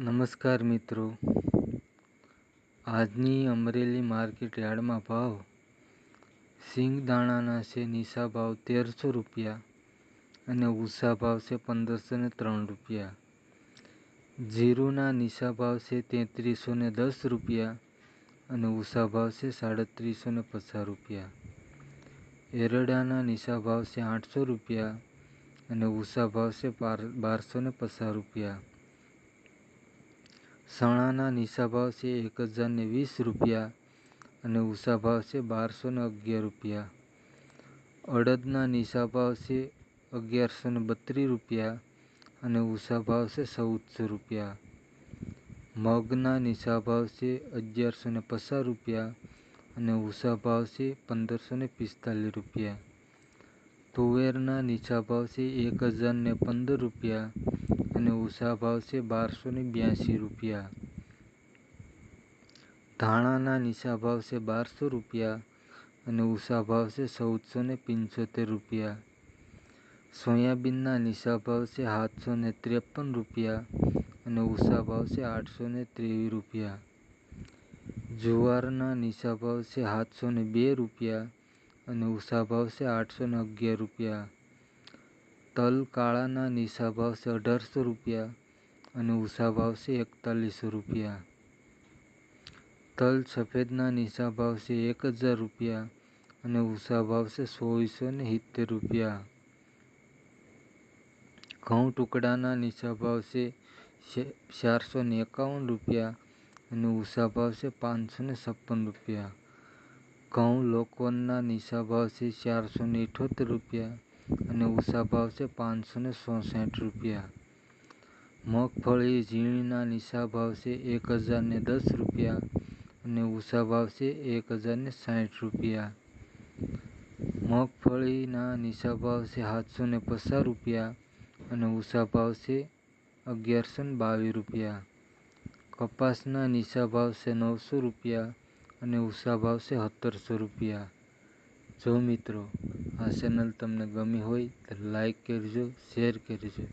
નમસ્કાર મિત્રો, આજની અમરેલી માર્કેટ યાર્ડમાં ભાવ: સિંગદાણાના છે નીચા ભાવ 1300 રૂપિયા અને ઊંચા ભાવ છે 1503 રૂપિયા. જીરુના નીચા ભાવ છે 3310 રૂપિયા અને ઊંચા ભાવ છે 3750 રૂપિયા. એરડાના નીચા ભાવ છે 800 રૂપિયા અને ઊંચા ભાવ છે 1250 રૂપિયા. ચણાના નીચા ભાવ છે 1020 રૂપિયા અને ઊંચા ભાવ છે 1211 રૂપિયા. અડદના નીચા ભાવ છે 1132 રૂપિયા અને ઊંચા ભાવ છે 1400 રૂપિયા. મગના નીચા ભાવ છે 1150 રૂપિયા અને ઊંચા ભાવ છે 1545 રૂપિયા. તુવેરના નીચા ભાવ છે 1015 રૂપિયા અને ઊંચા ભાવ છે 1282 રૂપિયા. ધાણાના નીચા ભાવ છે 1200 રૂપિયા અને ઊંચા ભાવ છે 1475 રૂપિયા. સોયાબીનના નીચા ભાવ છે 753 રૂપિયા અને ઊંચા ભાવ છે 823 રૂપિયા. જુવારના નીચા ભાવ છે 702 રૂપિયા અને ઊંચા ભાવ છે 811 રૂપિયા. તલ કાળાના નીચા ભાવ છે 1800 રૂપિયા અને ઊંચા ભાવ છે 4100 રૂપિયા. તલ સફેદના નીચા ભાવ છે 1000 રૂપિયા અને ઊંચા ભાવ છે 2470 રૂપિયા. ઘઉં ટુકડાના નીચા ભાવ છે 451 રૂપિયા અને ઊંચા ભાવ છે 556 રૂપિયા. ઘઉં લોકવનના નીચા ભાવ છે 478 રૂપિયા અને ઊંચા ભાવ છે 566 રૂપિયા. મગફળી ઝીણીના નીચા ભાવ છે 1010 રૂપિયા અને ઊંચા ભાવ છે 1060 રૂપિયા. મગફળીના નીચા ભાવ છે 750 રૂપિયા અને ઊંચા ભાવ છે 1122 રૂપિયા. કપાસના નીચા ભાવ છે 900 રૂપિયા અને ઊંચા ભાવ છે 1700 રૂપિયા. જો મિત્રો આ ચેનલ તમને ગમી હોય તો લાઈક કરજો, શેર કરજો.